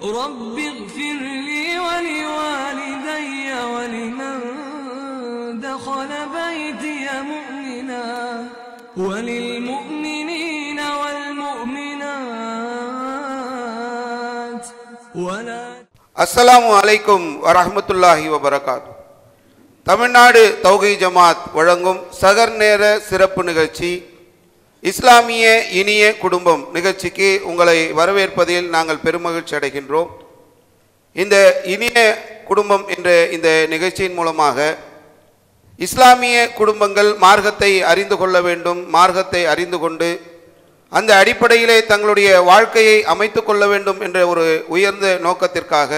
رب اغفر لي ولوالدي ولمن دخل بيتي مؤمنا وللمؤمنين والمؤمنات ولا. அஸ்ஸலாமு அலைக்கும் வரஹ்மத்துல்லாஹி வபரகாத்து. தமிழ்நாடு தௌஹீத் ஜமாத் வழங்கும் சகர் நேர சிறப்பு நிகழ்ச்சி இஸ்லாமிய இனிய குடும்பம் நிகழ்ச்சிக்கு உங்களை வரவேற்பதில் நாங்கள் பெருமகிழ்ச்சி அடைகின்றோம். இந்த இனிய குடும்பம் என்ற இந்த நிகழ்ச்சியின் மூலமாக இஸ்லாமிய குடும்பங்கள் மார்க்கத்தை அறிந்து கொள்ள வேண்டும், மார்க்கத்தை அறிந்து கொண்டு அந்த அடிப்படையிலே தங்களுடைய வாழ்க்கையை அமைத்து கொள்ள வேண்டும் என்ற ஒரு உயர்ந்த நோக்கத்திற்காக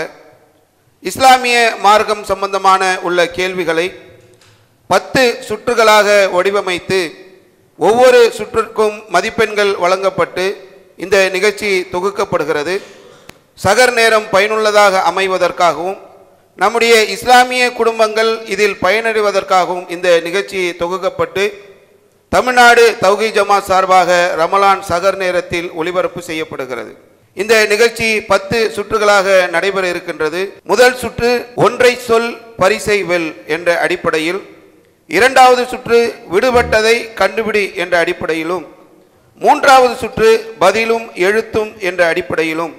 இஸ்லாமிய மார்க்கம் சம்பந்தமான உள்ள கேள்விகளை 10 சுற்றுகளாக வடிவமைத்து ஒவ்வொரு சுற்றுக்கும் மதிப்பெண்கள் வழங்கப்பட்டு இந்த நிகழ்ச்சி தொகுக்கப்படுகிறது. சகர் நேரம் பயனுள்ளதாக அமைவதற்காகவும் நம்முடைய இஸ்லாமிய குடும்பங்கள் இதில் பயனடைவதற்காகவும் இந்த நிகழ்ச்சி தொகுக்கப்பட்டு தமிழ்நாடு தௌஹீத் ஜமாத் சார்பாக ரமலான் சகர் நேரத்தில் ஒளிபரப்பு செய்யப்படுகிறது. இந்த நிகழ்ச்சி 10 சுற்றுகளாக நடைபெற இருக்கின்றது. முதல் சுற்று ஒன்றை சொல் பரிசை வெல் என்ற அடிப்படையில், இரண்டாவது சுற்று விடுபட்டதை கண்டுபிடி என்ற அடிப்படையிலும், மூன்றாவது சுற்று பதிலும் எழுத்தும் என்ற அடிப்படையிலும்,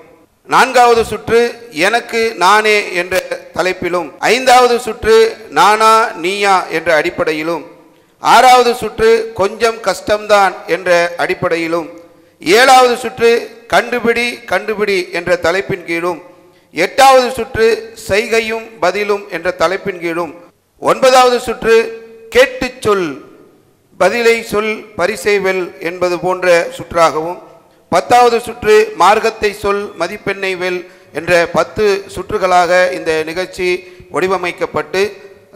நான்காவது சுற்று எனக்கு நானே என்ற தலைப்பிலும், ஐந்தாவது சுற்று நானா நீயா என்ற அடிப்படையிலும், ஆறாவது சுற்று கொஞ்சம் கஷ்டம்தான் என்ற அடிப்படையிலும், ஏழாவது சுற்று கண்டுபிடி கண்டுபிடி என்ற தலைப்பின் கீழும், எட்டாவது சுற்று செய்கையும் பதிலும் என்ற தலைப்பின் கீழும், ஒன்பதாவது சுற்று கேட்டு சொல் பதிலை சொல் பரிசை வெல் என்பது போன்ற சுற்றாகவும், 10வது சுற்று மார்க்கத்தை சொல் மதிப்பெண்ணை வெல் என்ற 10 சுற்றுகளாக இந்த நிகழ்ச்சி வடிவமைக்கப்பட்டு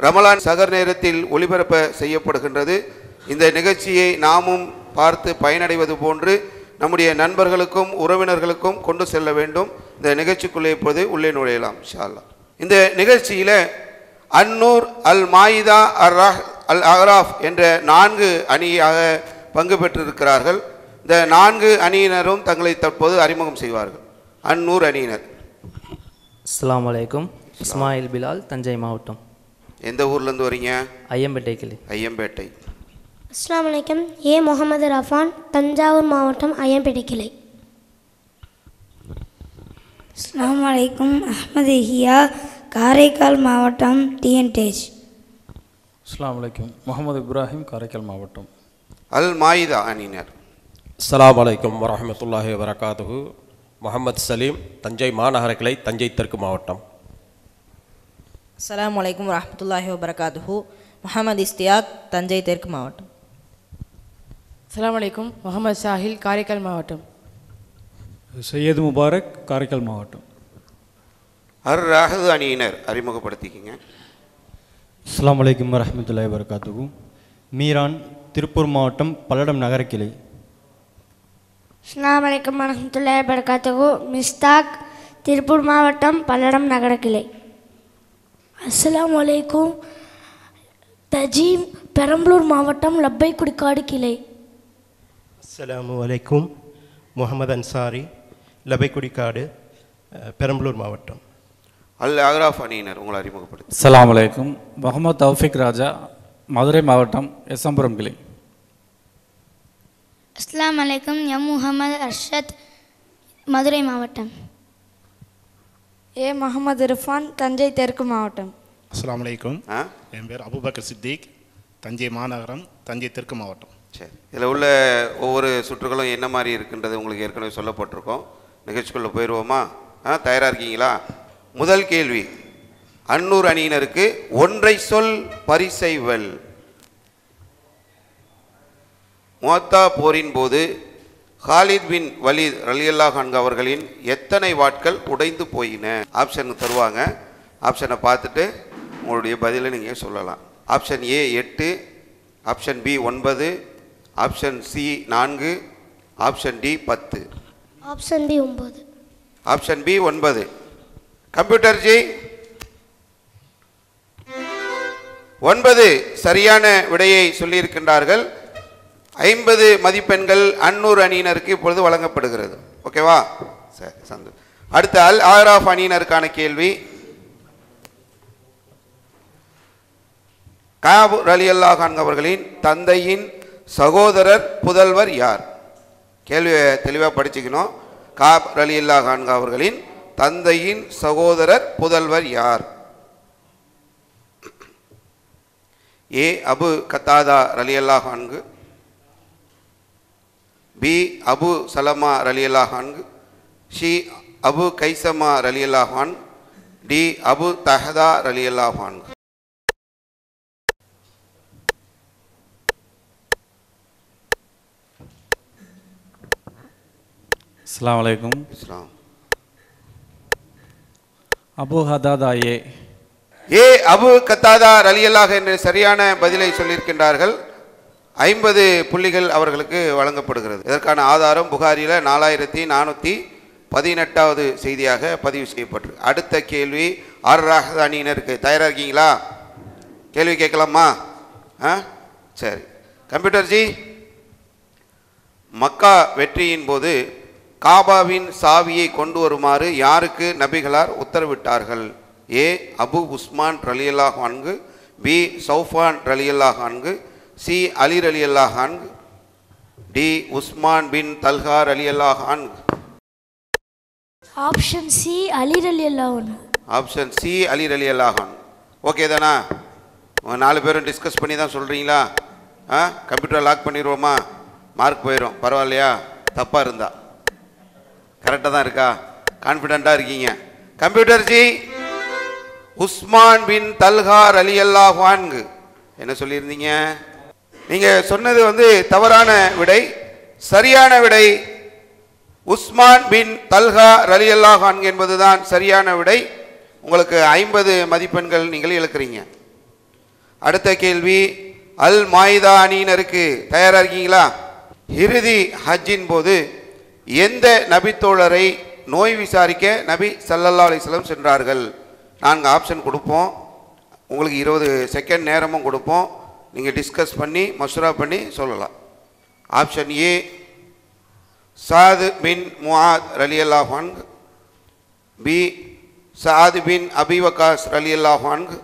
ரமலான் சகர் நேரத்தில் ஒளிபரப்ப செய்யப்படுகின்றது. இந்த நிகழ்ச்சியை நாமும் பார்த்து பயனடைவது போன்று நம்முடைய நண்பர்களுக்கும் உறவினர்களுக்கும் கொண்டு செல்ல வேண்டும். இந்த நிகழ்ச்சிக்குள்ளே இப்போது உள்ளே நுழையலாம் இன்ஷா அல்லாஹ். இந்த நிகழ்ச்சியில் அன்னூர், அல் மாயிதா, அல் அஹ்ராஃப் என்ற 4 அணியாக பங்கு பெற்றிருக்கிறார்கள். இந்த 4 அணியினரும் தங்களை தற்போது அறிமுகம் செய்வார்கள். அன்னூர் அணியினர். அஸ்ஸலாமு அலைக்கும். இஸ்மாயில் பிலால், தஞ்சை மாவட்டம். எந்த ஊர்லேருந்து வரீங்க? ஐயம்பேட்டை கிளை. ஐயம்பேட்டை. அஸ்ஸலாமு அலைக்கும். ஏ முகமது ரஃபான், தஞ்சாவூர் மாவட்டம், ஐயம்பேட்டை கிளை. அஸ்ஸலாமு அலைக்கும். அஹ்மது ஹியா, காரைக்கால் மாவட்டம், டிஎன்டேஜ். அஸ்ஸலாமு அலைக்கும். முகமது இப்ராஹிம், காரைக்கால் மாவட்டம். அல் மாயிதா அணியினர். அஸ்ஸலாமு அலைக்கும் வரஹ்மத்துல்லாஹி வபரகாத்துஹு. முகமது சலீம், தஞ்சை மாநகர கிளை, தஞ்சை தெற்கு மாவட்டம். அஸ்ஸலாமு அலைக்கும் வரஹ்மத்துல்லாஹி வபரகாத்துஹு. முகமது இஸ்தியாக், தஞ்சை தெற்கு மாவட்டம். அஸ்ஸலாமு அலைக்கும். முகமது சாஹில், காரைக்கால் மாவட்டம். சையது முபாரக், காரைக்கால் மாவட்டம். அர் ராஹது அணியினர் அறிமுகப்படுத்திக்கிங்க. அஸ்ஸலாமு அலைக்கும் வரஹ்மத்துல்லாஹி வபரகாத்துஹு. மீரான், திருப்பூர் மாவட்டம், பல்லடம் நகர கிளை. அஸ்ஸலாமு அலைக்கும் வரஹ்மத்துல்லாஹி வபரகாத்துஹு. மிஸ்தாக், திருப்பூர் மாவட்டம், பல்லடம் நகர கிளை. அஸ்ஸலாமு அலைக்கும். தஜீம், பெரம்பலூர் மாவட்டம், லப்பைக்குடிக்காடு கிளை. அஸ்ஸலாமு அலைக்கும். முகமது அன்சாரி, லப்பைக்குடிக்காடு, பெரம்பலூர் மாவட்டம். அல் அஹ்ராஃப் அணியினர் உங்களை அறிமுகப்படுத்தி. அஸ்ஸலாமு அலைக்கும். முகமது தௌஃபிக் ராஜா, மதுரை மாவட்டம், எஸ்எம்புரம் கிளை. அஸ்ஸலாமு அலைக்கும். எம் முகமது அர்ஷத், மதுரை மாவட்டம். ஏ முகமது இர்ஃபான், தஞ்சை தெற்கு மாவட்டம். அஸ்ஸலாமு அலைக்கும். என் பேர் அபுபக்கர் சித்திக், தஞ்சை மாநகரம், தஞ்சை தெற்கு மாவட்டம். சரி, இதில் உள்ள ஒவ்வொரு சுற்றுகளும் என்ன மாதிரி இருக்குன்றது உங்களுக்கு ஏற்கனவே சொல்லப்பட்டிருக்கோம். நிகழ்ச்சிக்குள்ளே போயிடுவோமா? தயாராக இருக்கீங்களா? முதல் கேள்வி, அன்னூர் அணியினருக்கு ஒன்றை சொல் பரிசை வெல். முஅத்தா போரின் போது ஹாலித் பின் வலீத் ரலியல்லாஹு அன்ஹு அவர்களின் எத்தனை வாட்கள் உடைந்து போயின? ஆப்ஷன் தருவாங்க. ஆப்ஷனை பார்த்துட்டு உங்களுடைய பதிலை நீங்கள் சொல்லலாம். Option A 8, option B 9, option C 4, option D 10. Option B 9. Option B 9. Computer ji 9 சரியான விடையை சொல்லியிருக்கின்றார்கள். 50 மதிப்பெண்கள் அன்னூர் அணியினருக்கு இப்பொழுது வழங்கப்படுகிறது. ஓகேவா? சரி, சந்தோஷம். அடுத்து அல் ஆராஃப் அணியினருக்கான கேள்வி. காப் ரலியல்லாஹு அன்ஹு அவர்களின் தந்தையின் சகோதரர் புதல்வர் யார்? கேள்வியை தெளிவாக படிச்சுக்கணும். காப் ரலியல்லாஹு அன்ஹு அவர்களின் தந்தையின் சகோதரர் புதல்வர் யார்? ஏ அபு கத்தாதா ரலியல்லாஹு அன்ஹு, பி அபு சலமா ரலியல்லாஹு அன்ஹு, சி அபு கைசமா ரலியல்லாஹு அன்ஹு, டி அபு தஹதா ரலியல்லாஹு அன்ஹு. அஸ்ஸலாமு அலைக்கும். இஸ்லாம். அபு ஹதாதா ஏ. ஏ அபு கத்தாதா ரலியல்லாஹு என்று சரியான பதிலை சொல்லியிருக்கின்றார்கள். 50 புள்ளிகள் அவர்களுக்கு வழங்கப்படுகிறது. இதற்கான ஆதாரம் புகாரில 4418வது செய்தியாக பதிவு செய்யப்பட்டு. அடுத்த கேள்வி ஆர் ராஹத் அணியினருக்கு. தயாராக இருக்கீங்களா? கேள்வி கேட்கலாமா? சரி. கம்ப்யூட்டர் ஜி, மக்கா வெற்றியின் போது காபாவின் சாவியை கொண்டு வருமாறு யாருக்கு நபிகளார் உத்தரவிட்டார்கள்? ஏ அபு உஸ்மான் ரலியல்லாஹு அன்ஹு, பி சௌஃபான் ரலியல்லாஹு அன்ஹு, சி அலி ரலியல்லாஹு அன்ஹு, டி உஸ்மான் பின் தல்ஹா ரலியல்லாஹு அன்ஹு. ஆப்ஷன் சி அலி ரலியல்லாஹு அன்ஹு. ஆப்ஷன் சி அலி ரலியல்லாஹு அன்ஹு. ஓகே தானா? 4 பேரும் டிஸ்கஸ் பண்ணி தான் சொல்கிறீங்களா? Computer lock பண்ணிடுவோமா? மார்க் போயிடும். பரவாயில்லையா? தப்பாக இருந்தா கரெக்டாக தான் இருக்கா? கான்ஃபிடென்ட்டாக இருக்கீங்க. கம்ப்யூட்டர் ஜி, உஸ்மான் பின் தல்ஹா ரலியல்லாஹு அன்ஹு என்ன சொல்லியிருந்தீங்க? நீங்கள் சொன்னது தவறான விடை. சரியான விடை உஸ்மான் பின் தல்ஹா ரலியல்லாஹு அன்ஹு என்பதுதான் சரியான விடை. உங்களுக்கு 50 மதிப்பெண்கள் நீங்கள் இழக்கிறீங்க. அடுத்த கேள்வி அல் மாயிதா அணியினருக்கு. தயாராக இருக்கீங்களா? இறுதி ஹஜ்ஜின் போது எந்த நபித்தோழரை நோய் விசாரிக்க நபி ஸல்லல்லாஹு அலைஹி வஸல்லம் சென்றார்கள்? 4 ஆப்ஷன் கொடுப்போம். உங்களுக்கு 20 செகண்ட் நேரமும் கொடுப்போம். நீங்கள் டிஸ்கஸ் பண்ணி மஷ்வரா பண்ணி சொல்லலாம். ஆப்ஷன் ஏ சாத் பின் முஆத் ரலியல்லாஹு அன்ஹு, B Saad bin Abi Waqqas ரலியல்லாஹு அன்ஹு,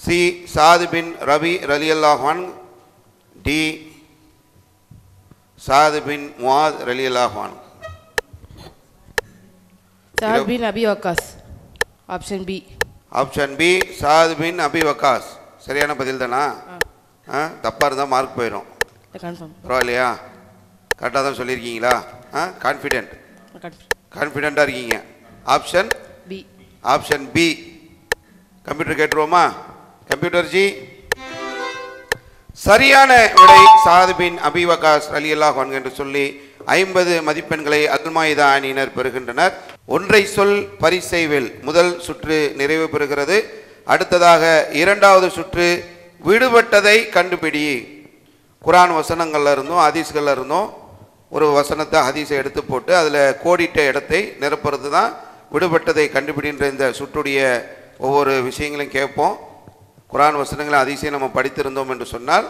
சி சாத் பின் ரபி ரலியல்லாஹு அன்ஹு, டி சாத் பின் முஆத் ரலியல்லாஹு அன்ஹு. Saad bin Abi Waqqas. Option B. Option B Saad bin Abi Waqqas. சரியான பதில் தானா? தப்பாக இருந்தால் மார்க் போயிடும். பரவாயில்லையா? கரெக்டாக தான் சொல்லியிருக்கீங்களா? கான்ஃபிடென்ட்டாக இருக்கீங்க. Option B. Option B. Computer கேட்டுருவோமா? கம்ப்யூட்டர் ஜி, சரியான விடை சாத் பின் அபி வக்காஸ் ரலியல்லாஹு அன்ஹு என்று சொல்லி 50 மதிப்பெண்களை அல் மாயிதா அணியினர் பெறுகின்றனர். ஒன்றை சொல் பரிசை வெல் முதல் சுற்று நிறைவு பெறுகிறது. அடுத்ததாக 2வது சுற்று விடுபட்டதை கண்டுபிடி. குரான் வசனங்கள்ல இருந்தும் ஹதீஸ்கள்ல இருந்தும் ஒரு வசனத்தை ஹதீஸை எடுத்து போட்டு அதில் கோடிட்ட இடத்தை நிரப்புறது தான் விடுபட்டதை கண்டுபிடின்ற இந்த சுற்றுடைய ஒவ்வொரு விஷயங்களையும் கேட்போம். குரான் வசனங்களை ஹதீஸையும் நம்ம படித்திருந்தோம் என்று சொன்னால்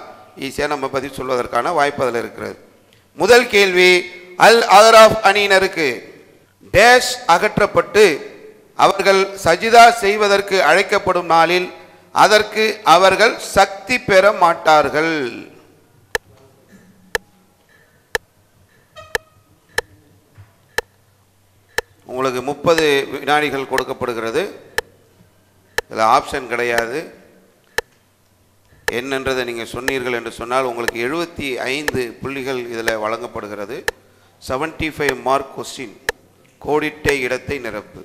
ஈஸியாக நம்ம பதில் சொல்வதற்கான வாய்ப்பு அதில் இருக்கிறது. முதல் கேள்வி அல் ஆராஃப் அணியினருக்கு. டேஷ் அகற்றப்பட்டு அவர்கள் சஜிதா செய்வதற்கு அழைக்கப்படும் நாளில் அதற்கு அவர்கள் சக்தி பெற மாட்டார்கள். உங்களுக்கு 30 வினாடிகள் கொடுக்கப்படுகிறது. இதில் ஆப்ஷன் கிடையாது. என்னன்றதை நீங்கள் சொன்னீர்கள் என்று சொன்னால் உங்களுக்கு 75 புள்ளிகள் இதில் வழங்கப்படுகிறது. 75 மார்க் கொஸ்டின். கோடிட்ட இடத்தை நிரப்பு.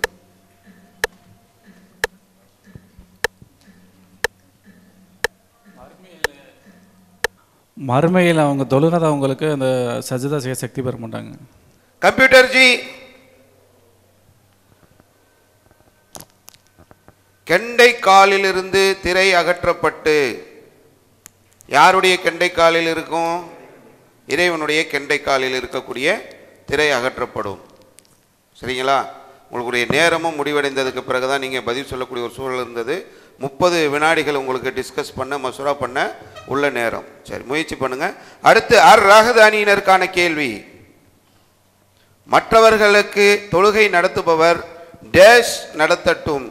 மறுமையில் அவங்க தொழுகாத அவங்களுக்கு அந்த சஜிதா செய்ய சக்தி பெற மாட்டாங்க. கம்ப்யூட்டர் ஜி, கெண்டை காலிலிருந்து திரை அகற்றப்பட்டு யாருடைய கெண்டை காலில் இருக்கும்? இறைவனுடைய கெண்டை காலில் இருக்கக்கூடிய திரை அகற்றப்படும். சரிங்களா? உங்களுடைய நேரமும் முடிவடைந்ததுக்கு பிறகு தான் நீங்கள் பதில் சொல்லக்கூடிய ஒரு சூழல் இருந்தது. 30 வினாடிகள் உங்களுக்கு டிஸ்கஸ் பண்ண மசூரா பண்ண உள்ள நேரம். சரி, முயற்சி பண்ணுங்க. அடுத்து அர் ராஹத் அணியினருக்கான கேள்வி. மற்றவர்களுக்கு தொழுகை நடத்துபவர் டேஷ் நடத்தட்டும்,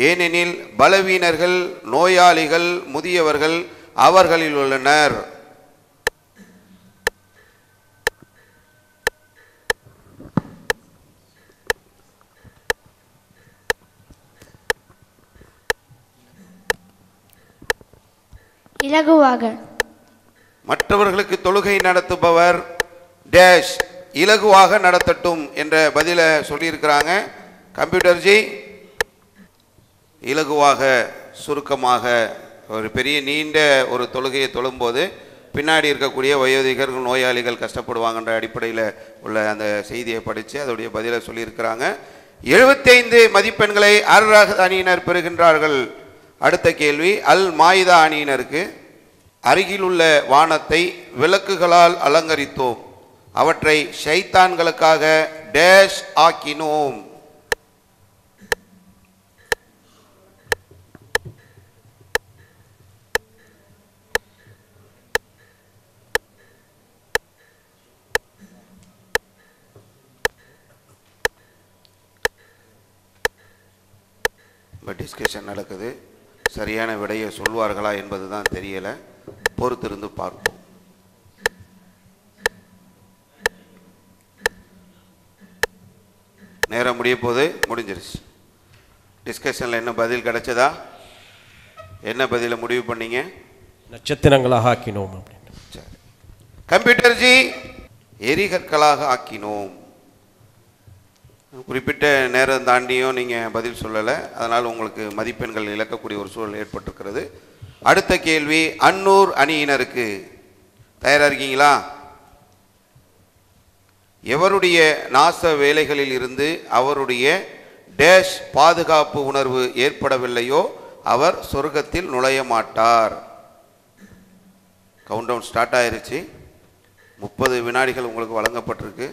ஏனெனில் பலவீனர்கள், நோயாளிகள், முதியவர்கள் அவர்களில் உள்ளனர். இலகுவாக. மற்றவர்களுக்கு தொழுகை நடத்துபவர் டேஷ் இலகுவாக நடத்தட்டும் என்ற பதில சொல்லியிருக்கிறாங்க. கம்ப்யூட்டர் ஜி, இலகுவாக, சுருக்கமாக, ஒரு பெரிய நீண்ட ஒரு தொழுகையை தொழும்போது பின்னாடி இருக்கக்கூடிய வயோதிகர்கள், நோயாளிகள் கஷ்டப்படுவாங்கன்ற அடிப்படையில் உள்ள அந்த செய்தியை படித்து அதோடைய பதிலை சொல்லியிருக்கிறாங்க. 75 மதிப்பெண்களை அர்-ரஹ்த் அணியினர் பெறுகின்றார்கள். அடுத்த கேள்வி, அல் மாயிதா அணியினருக்கு. அருகிலுள்ள வானத்தை விளக்குகளால் அலங்கரித்தோம், அவற்றை ஷைத்தான்களுக்காக டேஷ் ஆக்கினோம். டிஸ்கஷன் நடக்குது. சரியான விடையை சொல்வார்களா என்பது தான் தெரியல. பொறுத்திருந்து பார்ப்போம். நேரம் முடிய போது முடிஞ்சிருச்சு. டிஸ்கஷனில் என்ன பதில் கிடைச்சதா? என்ன பதிலை முடிவு பண்ணீங்க? நட்சத்திரங்களாக ஆக்கினோம் அப்படின்னு. சரி. கம்ப்யூட்டர் ஜி, எரிகற்களாக ஆக்கினோம். குறிப்பிட்ட நேரம் தாண்டியும் நீங்கள் பதில் சொல்லலை, அதனால் உங்களுக்கு மதிப்பெண்கள் இழக்கக்கூடிய ஒரு சூழல் ஏற்பட்டிருக்கிறது. அடுத்த கேள்வி, அன்னூர் அணியினருக்கு. தயாராக இருக்கீங்களா? எவருடைய நாச வேலைகளில் இருந்து அவருடைய டேஷ் பாதுகாப்பு உணர்வு ஏற்படவில்லையோ அவர் சொர்க்கத்தில் நுழைய மாட்டார். கவுண்டவுன் ஸ்டார்ட் ஆயிருச்சு. 30 வினாடிகள் உங்களுக்கு வழங்கப்பட்டிருக்கு.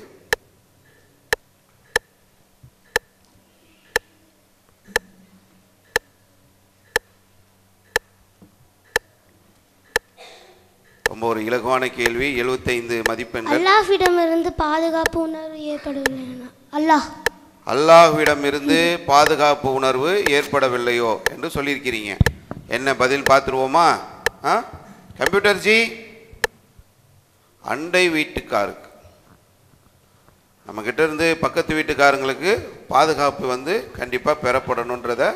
ரொம்ப ஒரு இலகுவான கேள்வி. 75 மதிப்பெண்கள். அல்லாஹ்விடமிருந்து பாதுகாப்பு உணர்வு ஏற்படவில்லை. அல்லாஹ்விடமிருந்து பாதுகாப்பு உணர்வு ஏற்படவில்லையோ என்று சொல்லியிருக்கிறீங்க. என்ன பதில் பார்த்துருவோமா? கம்ப்யூட்டர் ஜி, அண்டை வீட்டுக்காருக்கு, நம்மக்கிட்ட இருந்து பக்கத்து வீட்டுக்காரங்களுக்கு பாதுகாப்பு கண்டிப்பாக பெறப்படணுன்றதை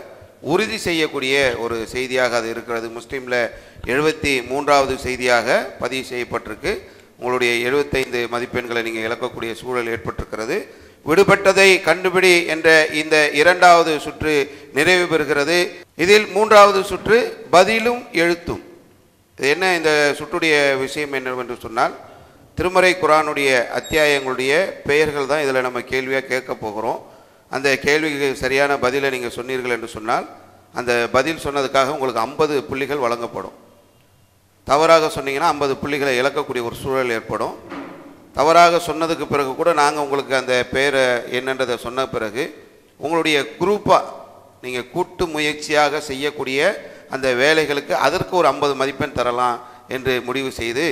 உறுதி செய்யக்கூடிய ஒரு செய்தியாக அது இருக்கிறது. முஸ்லீமில் 73வது செய்தியாக பதிவு செய்யப்பட்டிருக்கு. உங்களுடைய 75 மதிப்பெண்களை நீங்கள் இழக்கக்கூடிய சூழல் ஏற்பட்டிருக்கிறது. விடுபட்டதை கண்டுபிடி என்ற இந்த 2வது சுற்று நிறைவு பெறுகிறது. இதில் 3வது சுற்று பதிலும் எழுத்தும். இது என்ன? இந்த சுற்றுடைய விஷயம் என்னவென்று சொன்னால், திருமறை குர்ஆனுடைய அத்தியாயங்களுடைய பெயர்கள் தான் இதில் நம்ம கேள்வியாக கேட்க போகிறோம். அந்த கேள்விக்கு சரியான பதிலை நீங்கள் சொன்னீர்கள் என்று சொன்னால் அந்த பதில் சொன்னதுக்காக உங்களுக்கு 50 புள்ளிகள் வழங்கப்படும். தவறாக சொன்னீங்கன்னா 50 புள்ளிகளை இழக்கக்கூடிய ஒரு சூழல் ஏற்படும். தவறாக சொன்னதுக்கு பிறகு கூட நாங்கள் உங்களுக்கு அந்த பெயரை என்னன்றதை சொன்ன பிறகு உங்களுடைய குரூப்பாக நீங்கள் கூட்டு முயற்சியாக செய்யக்கூடிய அந்த வேலைகளுக்கு அதற்கு ஒரு 50 மதிப்பெண் தரலாம் என்று முடிவு செய்து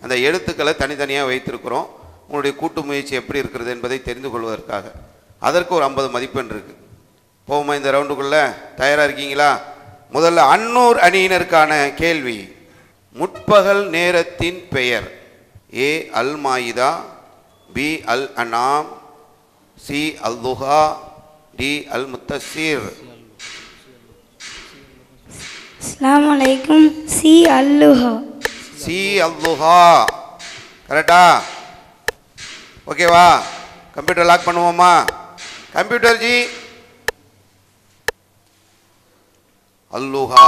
அந்த எழுத்துக்களை தனித்தனியாக வைத்திருக்கிறோம். உங்களுடைய கூட்டு முயற்சி எப்படி இருக்கிறது என்பதை தெரிந்து கொள்வதற்காக அதற்கு ஒரு 50 மதிப்பெண் இருக்குது. போகுமா இந்த ரவுண்டுக்குள்ளே? தயாராக இருக்கீங்களா? முதல்ல அன்னூர் அணியினருக்கான கேள்வி. முற்பகல் நேரத்தின் பெயர். ஏ அல் மாயிதா, பி அல் அனாம், சி அல் துஹா, டி அல் முத்தஸீர். அஸ்ஸலாமு அலைக்கும். சி அல்லுஹா. சி அல் துஹா கரெக்டா? ஓகேவா? கம்ப்யூட்டர் லாக் பண்ணுவோமா? கம்ப்யூட்டர் ஜி, அல்லுஹா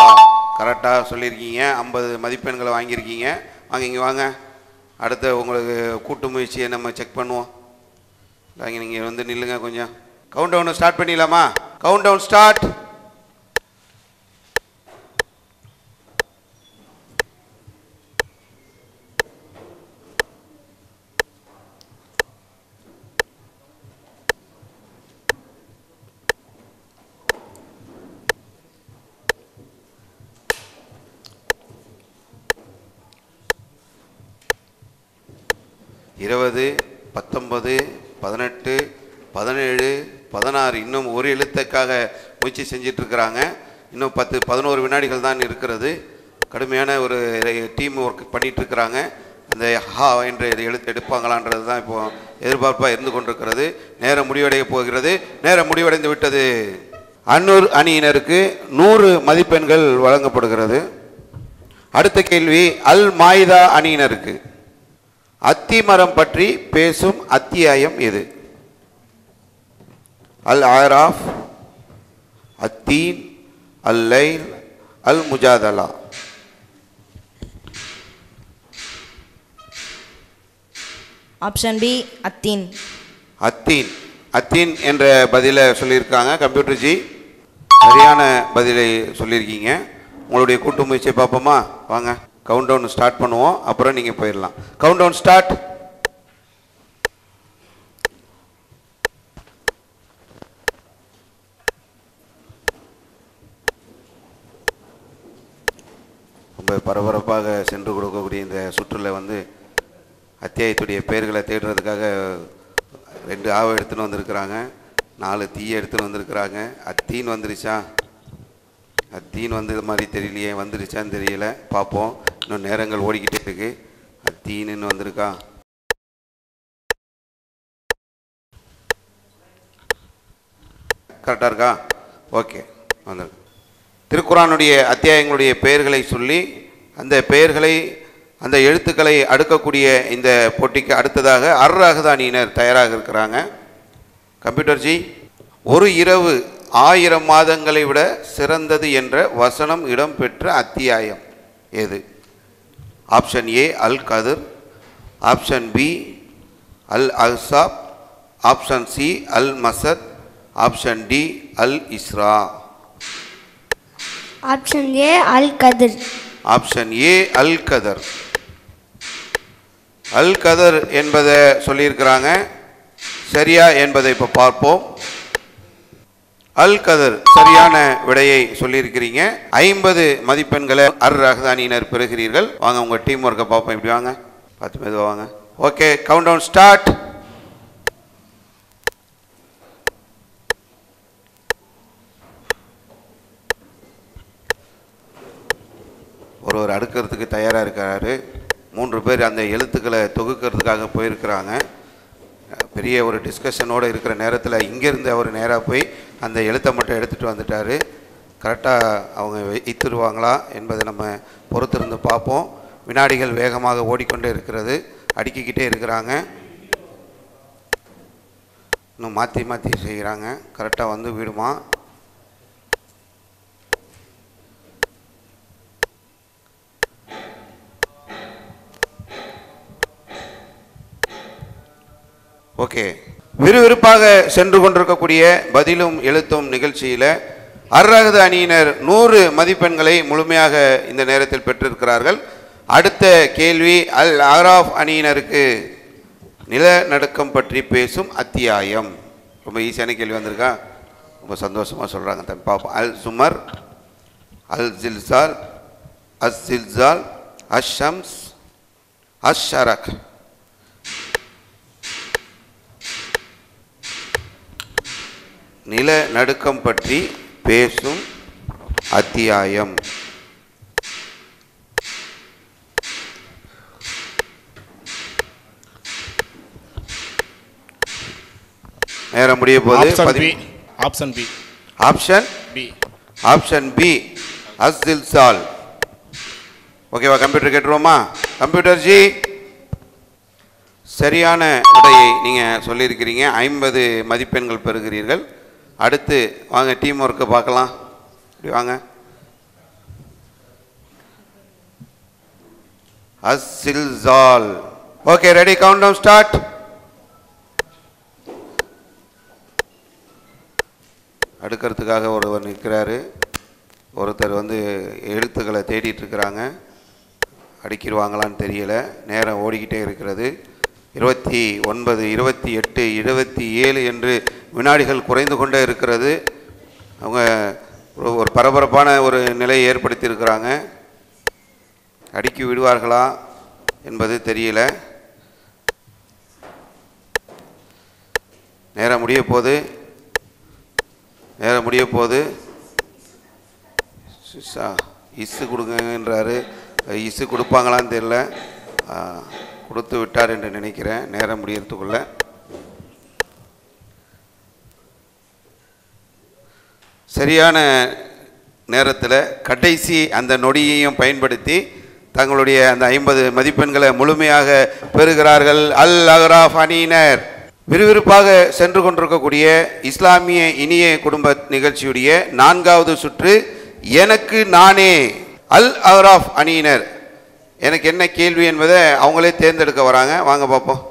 கரெக்டாக சொல்லியிருக்கீங்க. 50 மதிப்பெண்களை வாங்கியிருக்கீங்க. வாங்க இங்கே வாங்க. அடுத்த உங்களுக்கு கூட்டு முயற்சியை நம்ம செக் பண்ணுவோம். வாங்க, நீங்கள் நில்லுங்க கொஞ்சம். கவுண்ட் டவுனை ஸ்டார்ட் பண்ணிடலாமா? Countdown start. இருபது, 19, 18, 17, 16 இன்னும் ஒரு எழுத்துக்காக முயற்சி செஞ்சிட்ருக்கிறாங்க. இன்னும் 10-11 வினாடிகள் தான் இருக்கிறது. கடுமையான ஒரு டீம் ஒர்க் பண்ணிகிட்ருக்கிறாங்க. அந்த ஹா என்ற எழுத்து எடுப்பாங்களான்றது தான் இப்போ எதிர்பார்ப்பாக இருந்து கொண்டிருக்கிறது. நேரம் முடிவடைய போகிறது. நேரம் முடிவடைந்து விட்டது. அன்னூர் அணியினருக்கு 100 மதிப்பெண்கள் வழங்கப்படுகிறது. அடுத்த கேள்வி அல் மாயிதா அணியினருக்கு. அத்தி மரம் பற்றி பேசும் அத்தியாயம் எது? அல் ஆராஃப், அத்தீன், அல் லைல், அல் முஜாதலா. Option B அத்தீன். அத்தீன் அத்தீன் என்ற பதிலை சொல்லியிருக்காங்க. கம்ப்யூட்டர் ஜி சரியான பதிலை சொல்லியிருக்கீங்க. உங்களுடைய கூட்டு முயற்சியை பார்ப்போமா? வாங்க கவுண்ட் டவுன் ஸ்டார்ட் பண்ணுவோம். அப்புறம் நீங்கள் போயிடலாம். Countdown start. ரொம்ப பரபரப்பாக சென்று கொடுக்கக்கூடிய இந்த சுற்றில் வந்து அத்தியாயத்துடைய பெயர்களை தேடுறதுக்காக 2 ஆவை எடுத்துன்னு வந்திருக்கிறாங்க, 4 தீயை எடுத்துன்னு வந்திருக்கிறாங்க. அத்தீன் வந்துருச்சா? அத்தீன் வந்தது மாதிரி தெரியலையே. வந்துருச்சான்னு தெரியல, பார்ப்போம். இன்னும் நேரங்கள் ஓடிக்கிட்டே இருக்கு. அத்தீன்னு வந்திருக்கா? கரெக்டாக இருக்கா? ஓகே, வந்திருக்கு. திருக்குரானுடைய அத்தியாயங்களுடைய பெயர்களை சொல்லி அந்த பெயர்களை அந்த எழுத்துக்களை அடுக்கக்கூடிய இந்த போட்டிக்கு அடுத்ததாக அர்-ரஹ்த் அணியினர் தயாராக இருக்கிறாங்க. கம்ப்யூட்டர் ஜி, ஒரு இரவு 1000 மாதங்களை விட சிறந்தது என்ற வசனம் இடம்பெற்ற அத்தியாயம் எது? Option A Al Qadr, option B Al Ahzab, option C Al Masad, option D Al Isra. Option A Al Qadr. Option A Al Qadr. Al கதர் என்பதை சொல்லியிருக்கிறாங்க. சரியா என்பதை இப்போ பார்ப்போம். அல் கதர் சரியான விடையை சொல்லியிருக்கிறீங்க. 50 மதிப்பெண்களை அர்-ரஹ்த் அணியினர் பெறுகிறீர்கள். வாங்க உங்கள் டீம் ஒர்க்கை பார்ப்போம். இப்படி வாங்க, பார்த்து மெதுவாக வாங்க. Okay, countdown start. ஒரு அடுக்கிறதுக்கு தயாராக இருக்கிறாரு. 3 பேர் அந்த எழுத்துக்களை தொகுக்கிறதுக்காக போயிருக்கிறாங்க. பெரிய ஒரு டிஸ்கஷனோடு இருக்கிற நேரத்தில் இங்கேருந்து அவர் நேராக போய் அந்த எழுத்தை மட்டும் எடுத்துகிட்டு வந்துட்டார். கரெக்டாக அவங்க வைத்துருவாங்களா என்பதை நம்ம பொறுத்திருந்து பார்ப்போம். வினாடிகள் வேகமாக ஓடிக்கொண்டே இருக்கிறது. அடுக்கிக்கிட்டே இருக்கிறாங்க. இன்னும் மாற்றி மாற்றி செய்கிறாங்க. கரெக்டாக வந்து விடுமா? ஓகே, விறுவிறுப்பாக சென்று கொண்டிருக்கக்கூடிய பதிலும் எழுத்தும் நிகழ்ச்சியில் அர்-ரஹ்த் அணியினர் 100 மதிப்பெண்களை முழுமையாக இந்த நேரத்தில் பெற்றிருக்கிறார்கள். அடுத்த கேள்வி அல் ஆராஃப் அணியினருக்கு நிலநடுக்கம் பற்றி பேசும் அத்தியாயம். ரொம்ப ஈஸியான கேள்வி வந்திருக்கா? ரொம்ப சந்தோஷமாக சொல்கிறாங்க. தம்பி பார்ப்போம். Al Zumar, Al Zilzal, Az Zilzal, Ash Shams, Ash Sharh. நிலநடுக்கம் பற்றி பேசும் அத்தியாயம். நேரம் முடிய போது. Option B. Option B. Option B Az Zilzal. ஓகேவா? கம்ப்யூட்டர் கேட்டுருவோமா? கம்ப்யூட்டர் ஜி சரியான விடையை நீங்கள் சொல்லியிருக்கிறீங்க. 50 மதிப்பெண்கள் பெறுகிறீர்கள். அடுத்து வாங்க டீம் ஒர்க்கை பார்க்கலாம். இப்படி வாங்க. Az Zilzal. Okay, ready, countdown start. அடுக்கிறதுக்காக ஒருவர் நிற்கிறாரு. ஒருத்தர் வந்து எழுத்துக்களை தேடிட்டு இருக்கிறாங்க. அடிக்கிடுவாங்களான்னு தெரியல. நேரம் ஓடிக்கிட்டே இருக்கிறது. 29, 28, 27 என்று வினாடிகள் குறைந்து கொண்டே இருக்கிறது. அவங்க ஒரு பரபரப்பான ஒரு நிலையை ஏற்படுத்தி இருக்கிறாங்க. அடுக்கி விடுவார்களா என்பது தெரியல. நேரம் முடிய போது. நேரம் முடிய போகுது. இசு கொடுங்கன்றாரு, இசு கொடுப்பாங்களான்னு தெரியல, கொடுத்து விட்டார் என்று நினைக்கிறேன். நேரம் முடியறதுக்குள்ள சரியான நேரத்தில் கடைசி அந்த நொடியையும் பயன்படுத்தி தங்களுடைய அந்த 50 மதிப்பெண்களை முழுமையாக பெறுகிறார்கள் அல் அகராஃப் அணியினர். விறுவிறுப்பாக சென்று கொண்டிருக்கக்கூடிய இஸ்லாமிய இனிய குடும்ப நிகழ்ச்சியுடைய 4வது சுற்று எனக்கு நானே. அல் அகராஃப் அணியினர் எனக்கு என்ன கேள்வி என்பதை அவங்களே தேர்ந்தெடுக்க வராங்க. வாங்க பார்ப்போம்.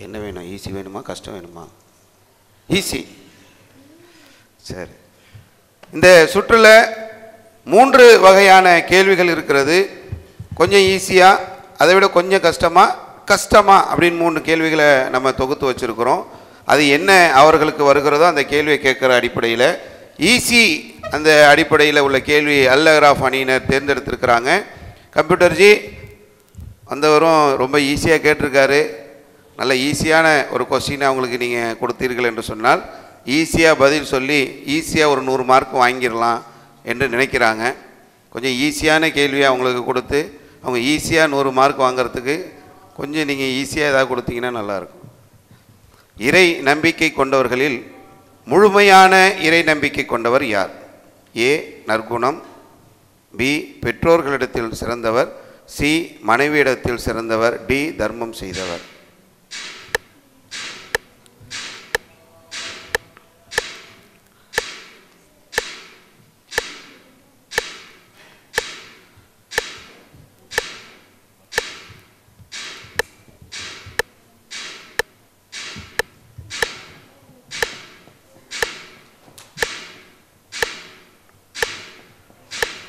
என்ன வேணும்? ஈஸி வேணுமா கஷ்டம் வேணுமா? ஈஸி. சரி, இந்த சுற்றுல 3 வகையான கேள்விகள் இருக்கிறது. கொஞ்சம் ஈஸியாக, அதை விட கொஞ்சம் கஷ்டமா அப்படின்னு 3 கேள்விகளை நம்ம தொகுத்து வச்சுருக்கிறோம். அது என்ன அவர்களுக்கு வருகிறதோ அந்த கேள்வியை கேட்குற அடிப்படையில், ஈஸி அந்த அடிப்படையில் உள்ள கேள்வி அல் அகராஃப் அணியினர் தேர்ந்தெடுத்திருக்கிறாங்க. கம்ப்யூட்டர்ஜி வந்தவரும் ரொம்ப ஈஸியாக கேட்டிருக்காரு. நல்ல ஈஸியான ஒரு கொஸ்டினை அவங்களுக்கு நீங்கள் கொடுத்தீர்கள் என்று சொன்னால் ஈஸியாக பதில் சொல்லி ஈஸியாக ஒரு 100 மார்க் வாங்கிடலாம் என்று நினைக்கிறாங்க. கொஞ்சம் ஈஸியான கேள்வியை அவங்களுக்கு கொடுத்து அவங்க ஈஸியாக 100 மார்க் வாங்கிறதுக்கு கொஞ்சம் நீங்கள் ஈஸியாக ஏதாவது கொடுத்தீங்கன்னா நல்லாயிருக்கும். இறை நம்பிக்கை கொண்டவர்களில் முழுமையான இறை நம்பிக்கை கொண்டவர் யார்? ஏ நற்குணம், பி பெற்றோர்களிடத்தில் சிறந்தவர், சி மனைவியிடத்தில் சிறந்தவர், டி தர்மம் செய்தவர்.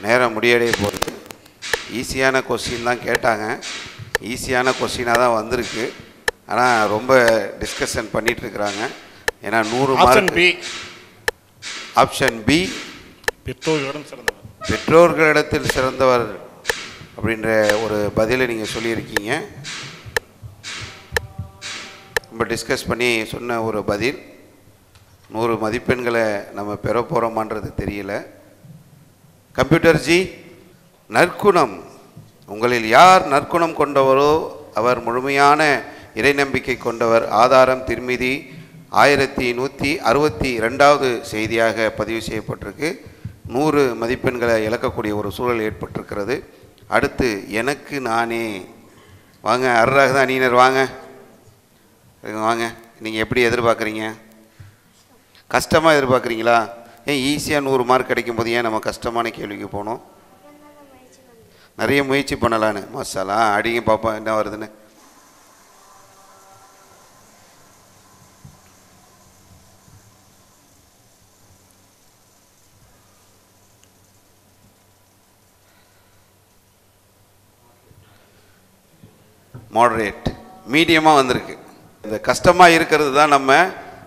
நேரம் முடியடைய போகிறது. ஈஸியான கொஸ்டின் தான் கேட்டாங்க, ஈஸியான கொஸ்டினாக தான் வந்திருக்கு. ஆனால் ரொம்ப டிஸ்கஷன் பண்ணிகிட்ருக்குறாங்க. ஏன்னா 100 மார்க். ஆப்ஷன் பி பெற்றோர்களிடத்தில் சிறந்தவர் அப்படின்ற ஒரு பதிலை நீங்கள் சொல்லியிருக்கீங்க. ரொம்ப டிஸ்கஸ் பண்ணி சொன்ன ஒரு பதில். 100 மதிப்பெண்களை நம்ம பெற போகிறோமான்றது தெரியல. கம்ப்யூட்டர்ஜி, நற்குணம், உங்களில் யார் நற்குணம் கொண்டவரோ அவர் முழுமையான இறை நம்பிக்கை கொண்டவர். ஆதாரம் திருமிதி 1162வது செய்தியாக பதிவு செய்யப்பட்டிருக்கு. 100 மதிப்பெண்களை இழக்கக்கூடிய ஒரு சூழல் ஏற்பட்டிருக்கிறது. அடுத்து எனக்கு நானே. வாங்க அர்ராக அணியினர் வாங்க வாங்க. நீங்கள் எப்படி எதிர்பார்க்குறீங்க? கஷ்டமாக எதிர்பார்க்குறீங்களா? ஏன் ஈஸியாக 100 மார்க் கிடைக்கும் போது ஏன் நம்ம கஷ்டமான கேள்விக்கு போகணும்? நிறைய முயற்சி பண்ணலான்னு. மசாலா அடிங்க பார்ப்போம் என்ன வருதுன்னு. மாடரேட், மீடியமாக வந்திருக்கு. இந்த கஷ்டமாக இருக்கிறது தான் நம்ம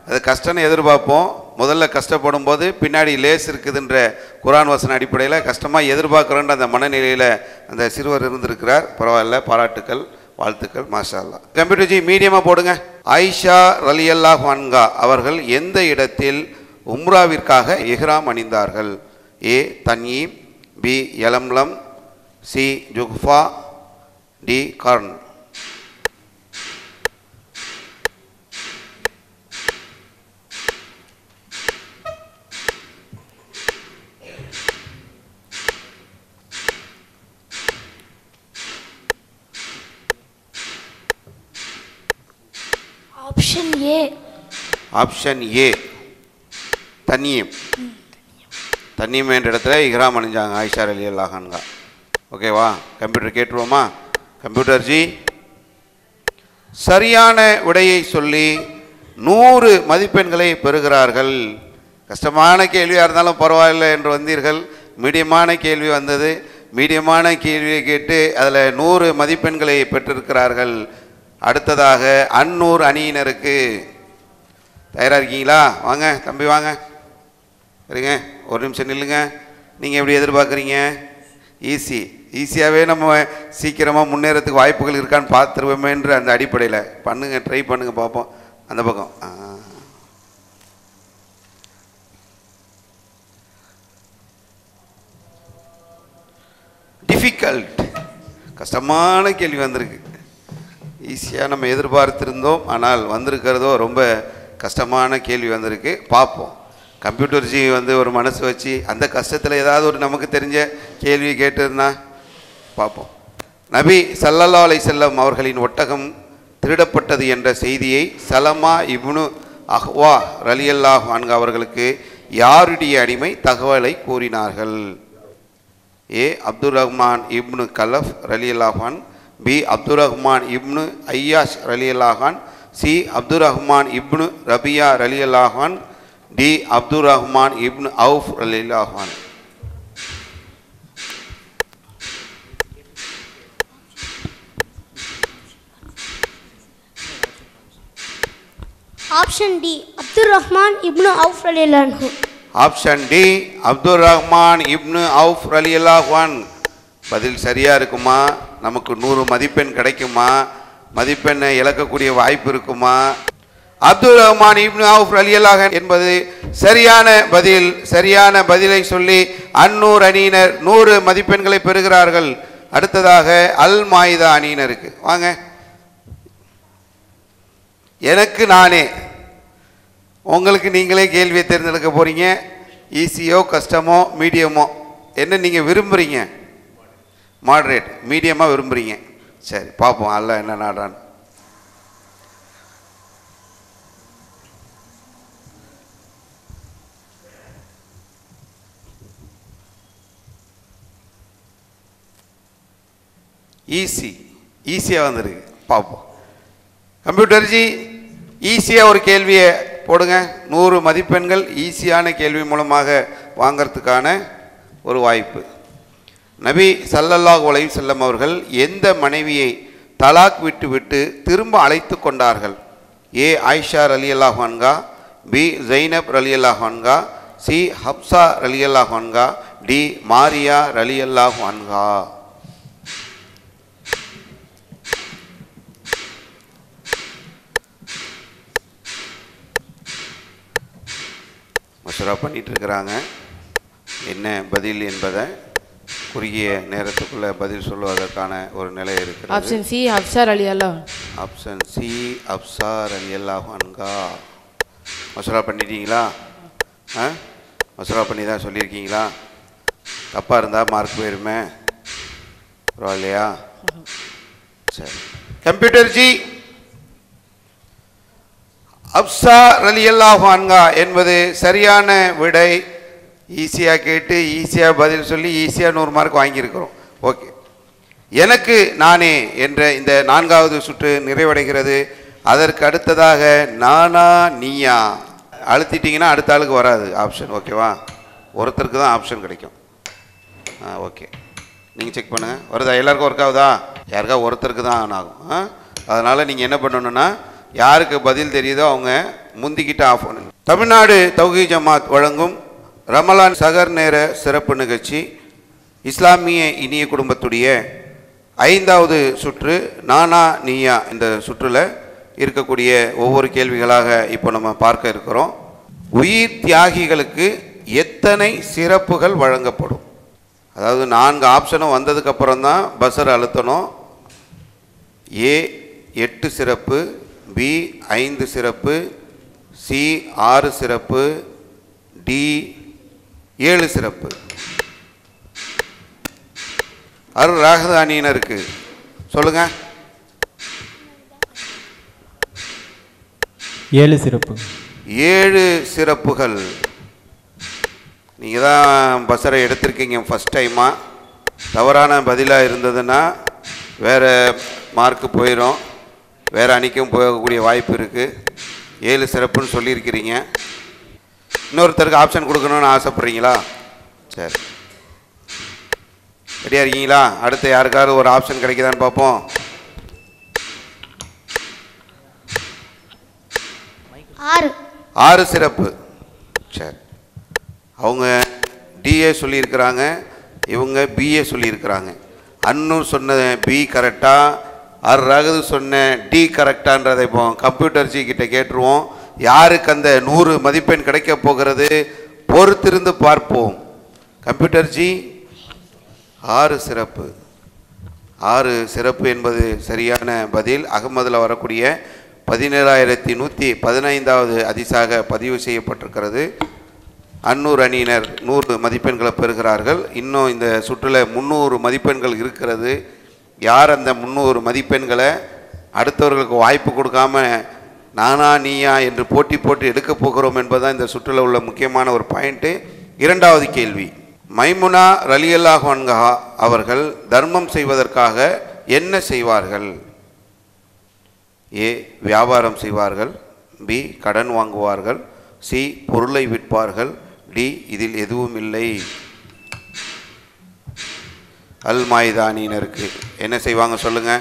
அது கஷ்டம்னு எதிர்பார்ப்போம். முதல்ல கஷ்டப்படும் போது பின்னாடி லேஸ் இருக்குதுன்ற குரான் வசன அடிப்படையில் கஷ்டமாக எதிர்பார்க்குறோன்ற அந்த மனநிலையில் அந்த சிறுவர் இருந்திருக்கிறார். பரவாயில்ல, பாராட்டுக்கள், வாழ்த்துக்கள், மாஷா அல்லாஹ். கம்ப்யூட்டர்ஜி மீடியமாக போடுங்க. ஆயிஷா ரலியல்லாஹு அன்ஹா அவர்கள் எந்த இடத்தில் உம்ராவிற்காக இஹ்ராம் அணிந்தார்கள்? A Taneem, B Yalamlam, C Juhfa, D Qarn. Option A. Option A Taneem. Taneem என்ற இடத்துல இஹ்ராம் அணிஞ்சாங்க ஆயிஷா ரலியல்லாஹு அன்ஹா. ஓகேவா? கம்ப்யூட்டர் கேட்டுருவோமா? கம்ப்யூட்டர்ஜி சரியான விடையை சொல்லி 100 மதிப்பெண்களை பெறுகிறார்கள். கஷ்டமான கேள்வியாக இருந்தாலும் பரவாயில்லை என்று வந்தீர்கள். மீடியமான கேள்வி வந்தது. மீடியமான கேள்வியை கேட்டு அதில் 100 மதிப்பெண்களை பெற்றிருக்கிறார்கள். அடுத்ததாக அன்னூர் அணியினருக்கு தயாராக இருக்கீங்களா? வாங்க தம்பி வாங்க. இருங்க, ஒரு நிமிஷம் நில்லுங்க. நீங்கள் எப்படி எதிர்பார்க்குறீங்க? ஈஸியாகவே நம்ம சீக்கிரமாக முன்னேறத்துக்கு வாய்ப்புகள் இருக்கான்னு பார்த்துருவோமேன்ற அந்த அடிப்படையில் பண்ணுங்கள், ட்ரை பண்ணுங்கள் பார்ப்போம். அந்த பக்கம் டிஃபிகல்ட், கஷ்டமான கேள்வி வந்திருக்கு. ஈஸியாக நம்ம எதிர்பார்த்திருந்தோம், ஆனால் வந்திருக்கிறதோ ரொம்ப கஷ்டமான கேள்வி வந்திருக்கு. பார்ப்போம். கம்ப்யூட்டர் ஜி ஒரு மனசு வச்சு அந்த கஷ்டத்தில் ஏதாவது ஒரு நமக்கு தெரிஞ்ச கேள்வி கேட்டிருந்தா பார்ப்போம். நபி ஸல்லல்லாஹு அலைஹி வஸல்லம் அவர்களின் ஒட்டகம் திருடப்பட்டது என்ற செய்தியை சலமா இப்னு அஹ்வா ரலியல்லாஹு அன்ஹு அவர்களுக்கு யாருடைய அடிமை தகவலை கூறினார்கள்? ஏ அப்துல் ரஹ்மான் இப்னு கலஃப் ரலியல்லாஹு அன்ஹு, பி அப்துல் ரஹ்மான் இப்னு ஐயாஷ் ரலியல்லாஹு அன்ஹு, சி அப்துல் ரஹ்மான் இப்னு ரபியா ரலியல்லாஹு அன்ஹு, டி அப்துல் ரஹ்மான் இப்னு அவுஃப் ரலியல்லாஹு அன்ஹு. ஆப்ஷன் டி அப்துல் ரஹ்மான் இப்னு அவுஃப் ரலியல்லாஹு அன்ஹு. ஆப்ஷன் டி அப்துல் ரஹ்மான் இப்னு அவுஃப் ரலியல்லாஹு அன்ஹு. பதில் சரியாக இருக்குமா? நமக்கு 100 மதிப்பெண் கிடைக்குமா? மதிப்பெண்ணை இழக்கக்கூடிய வாய்ப்பு இருக்குமா? அப்துல் ரஹ்மான் இப்னு அவுஃப் ரலியல்லாஹு அன்ஹு என்பது சரியான பதில். சரியான பதிலை சொல்லி அன்னூர் அணியினர் 100 மதிப்பெண்களை பெறுகிறார்கள். அடுத்ததாக அல் மாயிதா அணியினருக்கு வாங்க. எனக்கு நானே, உங்களுக்கு நீங்களே கேள்வியை தேர்ந்தெடுக்க போகிறீங்க. ஈஸியோ கஷ்டமோ மீடியமோ என்ன நீங்கள் விரும்புகிறீங்க? மாடரேட், மீடியமாக விரும்புகிறீங்க. சரி பார்ப்போம் அல்ல என்ன நாடான்னு. ஈஸியாக வந்துருக்கு, பார்ப்போம். கம்ப்யூட்டர் ஜி ஈஸியாக ஒரு கேள்வியை போடுங்க. 100 மதிப்பெண்கள் ஈஸியான கேள்வி மூலமாக வாங்கிறதுக்கான ஒரு வாய்ப்பு. நபி ஸல்லல்லாஹு அலைஹி வஸல்லம் அவர்கள் எந்த மனைவியை தலாக் விட்டு திரும்ப அழைத்து கொண்டார்கள்? ஏ ஆயிஷா ரலியல்லாஹு அன்ஹா, பி ஜைனப் ரலியல்லாஹு அன்ஹா, சி ஹப்ஸா ரலியல்லாஹு அன்ஹா, டி மாரியா ரலியல்லாஹு அன்ஹா. மஷூரா பண்ணிட்டு இருக்கிறாங்க. என்ன பதில் என்பதை குறுகிய நேரத்துக்குள்ள பதில் சொல்வதற்கான ஒரு நிலை இருக்கிறது. ஆப்ஷன் சி அப்சார் ரலியல்லாஹு. ஆப்ஷன் சி அப்சார் ரலியல்லாஹு அன்ஹா. மஷூரா பண்ணிட்டீங்களா? மஷூரா பண்ணி தான் சொல்லியிருக்கீங்களா? தப்பாக இருந்தால் மார்க் போயிருமே, பரவாயில்லையா? சரி. கம்ப்யூட்டர் ஜி அப்சா ரலியல்லாஹு அன்ஹா என்பது சரியான விடை. ஈஸியாக கேட்டு ஈஸியாக பதில் சொல்லி ஈஸியாக 100 மார்க் வாங்கியிருக்கிறோம். ஓகே, எனக்கு நானே என்ற இந்த 4வது சுற்று நிறைவடைகிறது. அதற்கு அடுத்ததாக நானா நீயா அழுத்திட்டிங்கன்னா அடுத்த ஆளுக்கு வராது ஆப்ஷன். ஓகேவா? ஒருத்தருக்கு தான் ஆப்ஷன் கிடைக்கும். ஓகே, நீங்கள் செக் பண்ணுங்கள். வருதா? எல்லாருக்கும் ஒர்க் ஆகுதா? யாருக்கா ஒருத்தருக்கு தான் ஆன் ஆகும். அதனால் நீங்கள் என்ன பண்ணணுன்னா, யாருக்கு பதில் தெரியுதோ அவங்க முந்திக்கிட்ட ஆஃப் பண்ணுங்க. தமிழ்நாடு தௌஹீத் ஜமாத் வழங்கும் ரமலான் சகர் நேர சிறப்பு நிகழ்ச்சி இஸ்லாமிய இனிய குடும்பத்துடைய 5வது சுற்று நானா நீயா. இந்த சுற்றில் இருக்கக்கூடிய ஒவ்வொரு கேள்விகளாக இப்போ நம்ம பார்க்க இருக்கிறோம். உயிர் தியாகிகளுக்கு எத்தனை சிறப்புகள் வழங்கப்படும்? அதாவது 4 ஆப்ஷனும் வந்ததுக்கப்புறம் தான் பஸர் அழுத்தணும். ஏ 8 சிறப்பு, பி 5 சிறப்பு, சி 6 சிறப்பு, டி 7 சிறப்பு. அருள் ராகத அணியினருக்கு சொல்லுங்க. 7 சிறப்பு. 7 சிறப்புகள். நீங்கள் தான் பஸரை எடுத்திருக்கீங்க ஃபஸ்ட் டைமாக. தவறான பதிலாக இருந்ததுன்னா வேறு மார்க்கு போயிடும், வேறு அணிக்கும் போகக்கூடிய வாய்ப்பு இருக்குது. 7 சிறப்புன்னு சொல்லியிருக்கிறீங்க. இன்னொருத்தருக்கு ஆப்ஷன் கொடுக்கணும்னு ஆசைப்பட்றீங்களா? சரி, ரெடியாக இருக்கீங்களா? அடுத்து யாருக்காவது ஒரு ஆப்ஷன் கிடைக்குதான்னு பார்ப்போம். 6 சிறப்பு. சரி, அவங்க டிஏ சொல்லியிருக்கிறாங்க, இவங்க பிஏ சொல்லியிருக்கிறாங்க. அன்னூர் சொன்ன பி கரெக்டா, ரகது சொன்ன டி கரெக்டான்றதை இப்போ கம்ப்யூட்டர் ஜி கிட்ட கேட்டுருவோம். யாருக்கு அந்த 100 மதிப்பெண் கிடைக்க போகிறது பொறுத்திருந்து பார்ப்போம். கம்ப்யூட்டர் ஜி 6 சிறப்பு. 6 சிறப்பு என்பது சரியான பதில். அகமதில் வரக்கூடிய 17,115வது ஹதீஸாக பதிவு செய்யப்பட்டிருக்கிறது. அன்னூர் அணியினர் 100 மதிப்பெண்களை பெறுகிறார்கள். இன்னும் இந்த சுற்றில் 300 மதிப்பெண்கள் இருக்கிறது. யார் அந்த 300 மதிப்பெண்களை அடுத்தவர்களுக்கு வாய்ப்பு கொடுக்காம நானா நீயா என்று போட்டி போட்டு எடுக்க போகிறோம் என்பதுதான் இந்த சுற்றில் உள்ள முக்கியமான ஒரு பாயிண்ட்டு. இரண்டாவது கேள்வி, மைமுனா ரலியல்லாஹு அன்ஹா அவர்கள் தர்மம் செய்வதற்காக என்ன செய்வார்கள்? ஏ வியாபாரம் செய்வார்கள், பி கடன் வாங்குவார்கள், சி பொருளை விற்பார்கள், டி இதில் எதுவும் இல்லை. அல் மாயிதா அணியினருக்கு என்ன செய்வாங்க சொல்லுங்க?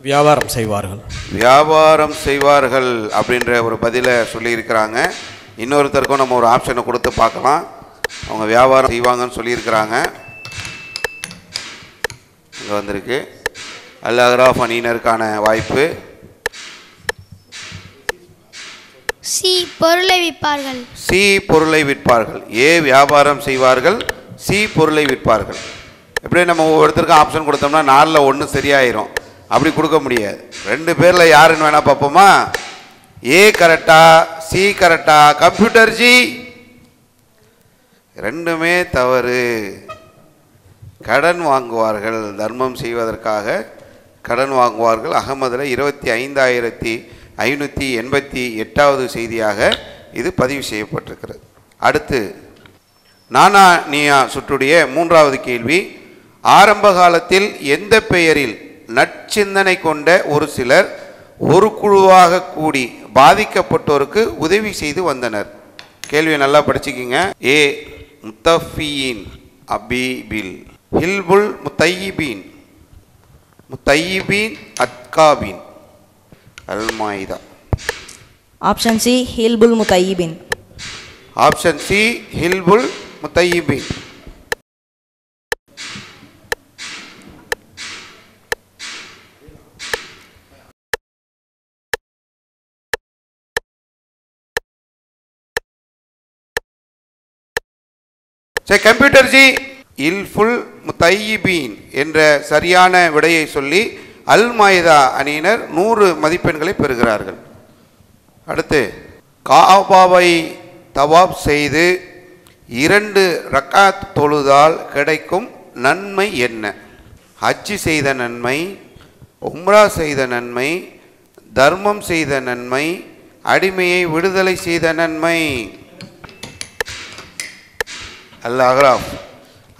வியாபாரம் செய்வார்கள். வியாபாரம் செய்வார்கள் அப்படின்ற ஒரு பதிலை சொல்லியிருக்கிறாங்க. இன்னொருத்தருக்கும் நம்ம ஒரு ஆப்ஷனை கொடுத்து பார்க்கலாம். அவங்க வியாபாரம் செய்வாங்கன்னு சொல்லியிருக்கிறாங்க. இங்கே வந்திருக்கு. அல் அஹ்ராஃப் அணியினருக்கான வாய்ப்பு. சி பொருளை விற்பார்கள். சி பொருளை விற்பார்கள். ஏ வியாபாரம் செய்வார்கள், சி பொருளை விற்பார்கள். எப்படி நம்ம ஒவ்வொருத்தருக்கும் ஆப்ஷன் கொடுத்தோம்னா 4ல் 1 சரியாயிரும். அப்படி கொடுக்க முடியாது. 2 பேரில் யாருன்னு வேணா பார்ப்போமா? ஏ கரெக்டா, சி கரெக்டா? கம்ப்யூட்டர் ஜி ரெண்டுமே தவறு. கடன் வாங்குவார்கள், தர்மம் செய்வதற்காக கடன் வாங்குவார்கள். அகமதில் 25,588வது செய்தியாக இது பதிவு செய்யப்பட்டிருக்கிறது. அடுத்து நானா நீயா சுற்றுடைய 3வது கேள்வி, ஆரம்ப காலத்தில் எந்த பெயரில் நற்சிந்தனை கொண்ட ஒரு சிலர் ஒரு குழுவாக கூடி பாதிக்கப்பட்டோருக்கு உதவி செய்து வந்தனர்? கேள்வியை நல்லா படிச்சுக்கிங்க. ஏ முத்தஃபீன் அபீபில், ஹில்புல் முத்தையிபீன், முத்தையிபீன் அத்காபீன், Al Maidah. Option C Hilful Mutayyibin. Option C Hilful Mutayyibin. சரி, கம்ப்யூட்டர் ஜி இல்ஃபுல் முத்தையிபீன் என்ற சரியான விடையை சொல்லி அல் மாயிதா அணியினர் 100 மதிப்பெண்களை பெறுகிறார்கள். அடுத்து காபாவை தவாப் செய்து 2 ரக்காத் தொழுதால் கிடைக்கும் நன்மை என்ன? ஹஜ்ஜி செய்த நன்மை, உம்ரா செய்த நன்மை, தர்மம் செய்த நன்மை, அடிமையை விடுதலை செய்த நன்மை. அல் அஹ்ராஃப்.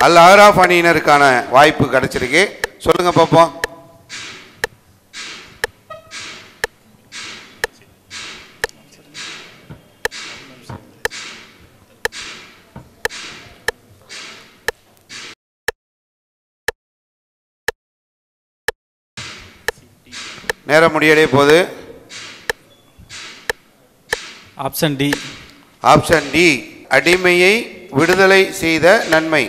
அல் அஹ்ராஃப் அணியினருக்கான வாய்ப்பு கிடைச்சிருக்கு. சொல்லுங்க பார்ப்போம். நேரம் முடியடைய போது. Option D. ஆப்ஷன் டி அடிமையை விடுதலை செய்த நன்மை.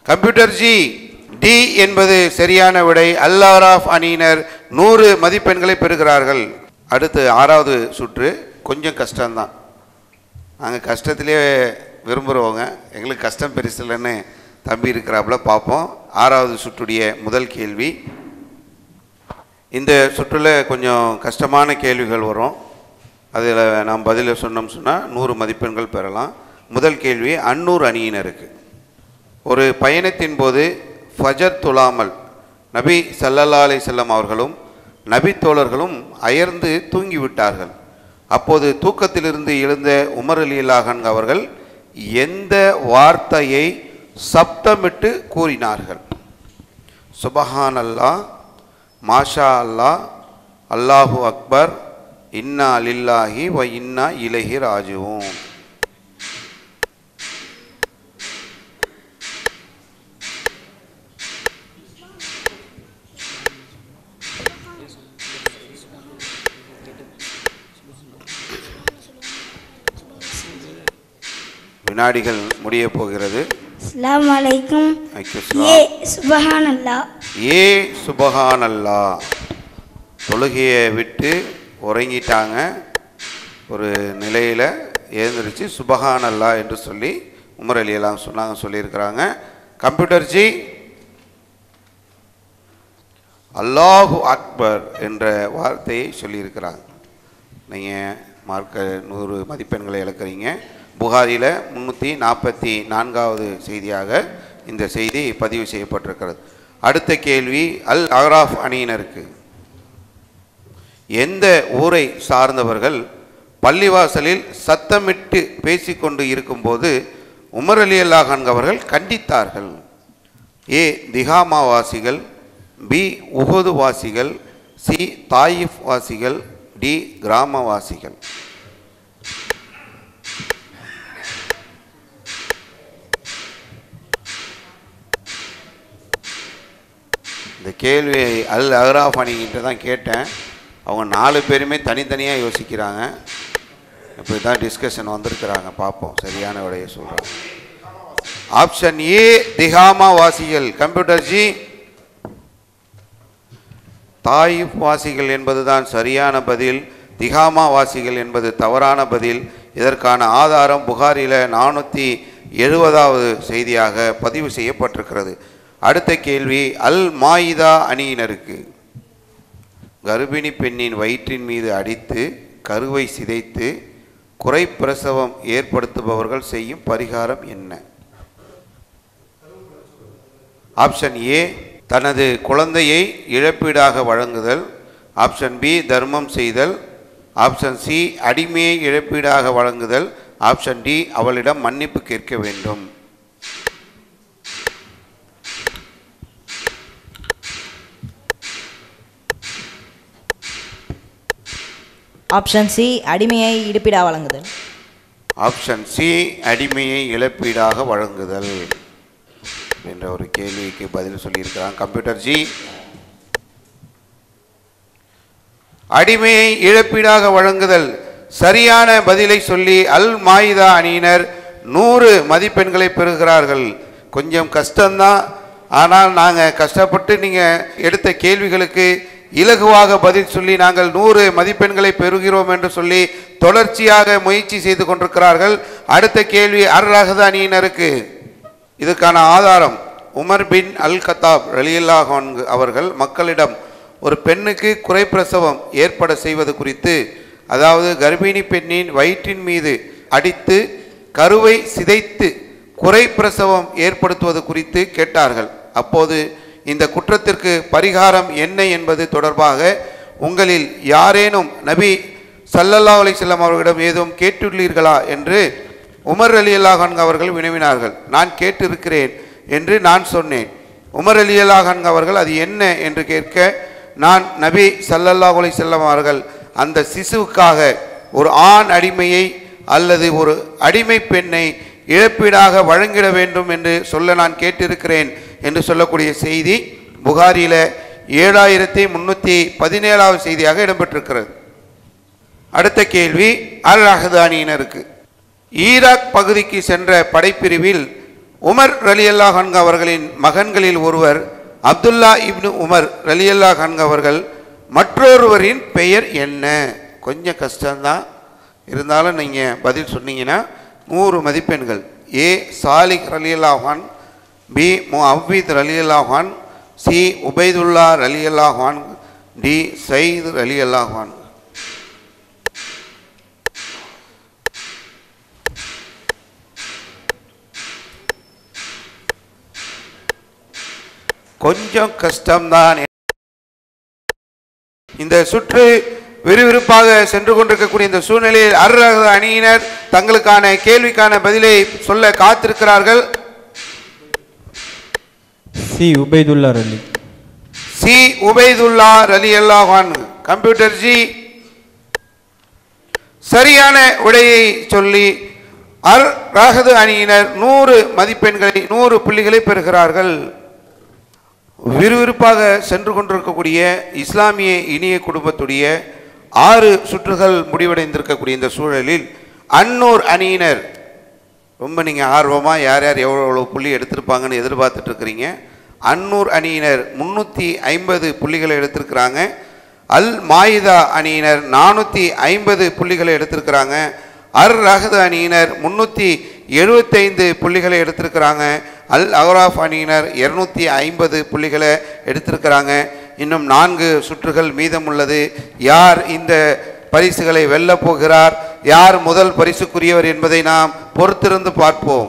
கம்ப்யூட்டர் ஜி டி என்பது சரியான விடை. அல் அஹ்ராஃப் அணியினர் 100 மதிப்பெண்களை பெறுகிறார்கள். அடுத்து 6வது சுற்று. கொஞ்சம் கஷ்டம்தான். நாங்கள் கஷ்டத்திலே விரும்புகிறவங்க, எங்களுக்கு கஷ்டம் பெருசு இல்லைன்னு தம்பி இருக்கிறாப்புல. பார்ப்போம். 6வது சுற்றுடைய முதல் கேள்வி. இந்த சுற்றில் கொஞ்சம் கஷ்டமான கேள்விகள் வரும். அதில் நாம் பதில் சொன்னோம்னு சொன்னால் 100 மதிப்பெண்கள் பெறலாம். முதல் கேள்வி அன்னூர் அணியினருக்கு. ஒரு பயணத்தின் போது ஃபஜர் துலாமல் நபி ஸல்லல்லாஹு அலைஹி வஸல்லம் அவர்களும் நபி தோழர்களும் அயர்ந்து தூங்கிவிட்டார்கள். அப்போது தூக்கத்திலிருந்து எழுந்த உமர் ரலியல்லாஹு அன்ஹு அவர்கள் எந்த வார்த்தையை சப்தமிட்டு கூறினார்கள்? சுபஹான் அல்லாஹ், மாஷா அல்லாஹ், அல்லாஹு அக்பர், இன்னா லில்லாஹி வ இன்னா இலைஹி ராஜிஊன். வினாடிகள் முடிய போகிறது. அஸ்ஸலாமு அலைக்கும். ஏ சுபஹானல்லாஹ். ஏ சுபஹானல்லாஹ். தொழுகையை விட்டு உறங்கிட்டாங்க. ஒரு நிலையில் எழுந்திரிச்சு சுபஹானல்லாஹ் என்று சொல்லி உமர் அலி எல்லாம் சொல்லியிருக்கிறாங்க. கம்ப்யூட்டர் ஜி அல்லாஹு அக்பர் என்ற வார்த்தையை சொல்லியிருக்கிறாங்க. நீங்கள் மார்க்க 100 மதிப்பெண்களை இழக்கிறீங்க. புகாரியில் 344வது செய்தியாக இந்த செய்தி பதிவு செய்யப்பட்டிருக்கிறது. அடுத்த கேள்வி அல் அஹ்ராஃப் அணியினருக்கு. எந்த ஊரை சார்ந்தவர்கள் பள்ளிவாசலில் சத்தமிட்டு பேசிக்கொண்டு இருக்கும்போது உமர் அலி அல்லாஹ் அன்ஹு அவர்கள் கண்டித்தார்கள்? ஏ திகாமா வாசிகள், பி உஹது வாசிகள், சி தாயிஃப் வாசிகள், டி கிராமவாசிகள். இந்த கேள்வியை அல் அஹ்ராஃப் அணிகிட்ட தான் கேட்டேன். அவங்க 4 பேருமே தனித்தனியாக யோசிக்கிறாங்க. இப்போ தான் டிஸ்கஷன் வந்திருக்கிறாங்க. பார்ப்போம் சரியான விடையை சொல்கிறாங்க. ஆப்ஷன் ஏ திகாமா வாசிகள். கம்ப்யூட்டர் ஜி தாயிஃப் வாசிகள் என்பதுதான் சரியான பதில். திகாமா வாசிகள் என்பது தவறான பதில். இதற்கான ஆதாரம் புகாரில 470வது செய்தியாக பதிவு செய்யப்பட்டிருக்கிறது. அடுத்த கேள்வி அல் மாயிதா அணியினருக்கு. கர்ப்பிணி பெண்ணின் வயிற்றின் மீது அடித்து கருவை சிதைத்து குறைப்பிரசவம் ஏற்படுத்துபவர்கள் செய்யும் பரிகாரம் என்ன? ஆப்ஷன் ஏ தனது குழந்தையை இழப்பீடாக வழங்குதல். ஆப்ஷன் பி தர்மம் செய்தல். ஆப்ஷன் சி அடிமையை இழப்பீடாக வழங்குதல். ஆப்ஷன் டி அவளிடம் மன்னிப்பு கேட்க வேண்டும். ஆப்ஷன் சி அடிமையை இழப்பீடாக வழங்குதல். ஆப்ஷன் சி அடிமையை இழப்பீடாக வழங்குதல் என்ற ஒரு கேள்விக்கு பதில் சொல்லியிருக்கிறாங்க. கம்ப்யூட்டர் ஜி அடிமையை இழப்பீடாக வழங்குதல் சரியான பதிலை சொல்லி அல் மாயிதா அணியினர் 100 மதிப்பெண்களை பெறுகிறார்கள். கொஞ்சம் கஷ்டம்தான், ஆனால் நாங்கள் கஷ்டப்பட்டு நீங்கள் எடுத்த கேள்விகளுக்கு இலகுவாக பதில் சொல்லி நாங்கள் 100 மதிப்பெண்களை பெறுகிறோம் என்று சொல்லி தொடர்ச்சியாக முயற்சி செய்து கொண்டிருக்கிறார்கள். அடுத்த கேள்வி அர் ரஹ்த அணியினருக்கு. இதுக்கான ஆதாரம் உமர் பின் அல் கத்தாப் ரலியல்லாஹு அன்ஹு அவர்கள் மக்களிடம் ஒரு பெண்ணுக்கு குறைப்பிரசவம் ஏற்பட செய்வது குறித்து, அதாவது கர்ப்பிணி பெண்ணின் வயிற்றின் மீது அடித்து கருவை சிதைத்து குறைப்பிரசவம் ஏற்படுத்துவது குறித்து கேட்டார்கள். அப்போது இந்த குற்றத்திற்கு பரிகாரம் என்ன என்பது தொடர்பாக உங்களில் யாரேனும் நபி ஸல்லல்லாஹு அலைஹி வஸல்லம் அவர்களிடம் ஏதும் கேட்டுள்ளீர்களா என்று உமர் ரலியல்லாஹு அன்ஹு அவர்கள் வினவினார்கள். நான் கேட்டிருக்கிறேன் என்று நான் சொன்னேன். உமர் ரலியல்லாஹு அன்ஹு அவர்கள் அது என்ன என்று கேட்க, நான் நபி ஸல்லல்லாஹு அலைஹி வஸல்லம் அவர்கள் அந்த சிசுவுக்காக ஒரு ஆண் அடிமையை அல்லது ஒரு அடிமை பெண்ணை இழப்பீடாக வழங்கிட வேண்டும் என்று சொல்ல நான் கேட்டிருக்கிறேன் என்று சொல்லக்கூடிய செய்தி புகாரில 7317வது செய்தியாக இடம்பெற்றிருக்கிறது. அடுத்த கேள்வி அல் ரஹ்த அணியினருக்கு. ஈராக் பகுதிக்கு சென்ற படைப்பிரிவில் உமர் ரலியல்லாஹு அன்ஹு அவர்களின் மகன்களில் ஒருவர் அப்துல்லா இப்னு உமர் ரலியல்லாஹு அன்ஹு அவர்கள். மற்றொருவரின் பெயர் என்ன? கொஞ்சம் கஷ்டம்தான், இருந்தாலும் நீங்கள் பதில் சொன்னீங்கன்னா 100 மதிப்பெண்கள். ஏ சாலிக் ரலியல்லாஹு அன்ஹு, பி முஅவ்வித் ரலியல்லாஹு அன்ஹு, சி உபைதுல்லா ரலியல்லாஹு அன்ஹு, டி சயீத் ரலியல்லாஹு அன்ஹு. கொஞ்சம் கஷ்டம்தான். இந்த சுற்று விறுவிறுப்பாக சென்று கொண்டிருக்கக்கூடிய இந்த சூழ்நிலையில் அர் ரஹ்த அணியினர் தங்களுக்கான கேள்விக்கான பதிலை சொல்ல காத்திருக்கிறார்கள். சி உபைதுல்லா ரலி. சி உபைதுல்லா ரலியல்லாஹு அன்ஹு. கம்ப்யூட்டர் ஜி சரியான விடையை சொல்லி அர் ரஹ்த அணியினர் 100 மதிப்பெண்களை 100 புள்ளிகளை பெறுகிறார்கள். விறுவிறுப்பாக சென்று கொண்டிருக்கக்கூடிய இஸ்லாமிய இனிய குடும்பத்துடைய 6 சுற்றுகள் முடிவடைந்திருக்கக்கூடிய இந்த சூழலில் அன்னூர் அணியினர் ரொம்ப நீங்கள் ஆர்வமாக யார் யார் எவ்வளோ எவ்வளோ புள்ளி எடுத்திருப்பாங்கன்னு எதிர்பார்த்துட்ருக்கிறீங்க. அன்னூர் அணியினர் 350 புள்ளிகளை எடுத்திருக்கிறாங்க. அல் மாயிதா அணியினர் 450 புள்ளிகளை எடுத்திருக்கிறாங்க. அர் ரஹது அணியினர் 375 புள்ளிகளை எடுத்திருக்கிறாங்க. அல் அஹ்ராஃப் அணியினர் 250 புள்ளிகளை எடுத்திருக்கிறாங்க. இன்னும் 4 சுற்றுகள் மீதம் உள்ளது. யார் இந்த பரிசுகளை வெல்லப் போகிறார், யார் முதல் பரிசுக்குரியவர் என்பதை நாம் பொறுத்திருந்து பார்ப்போம்.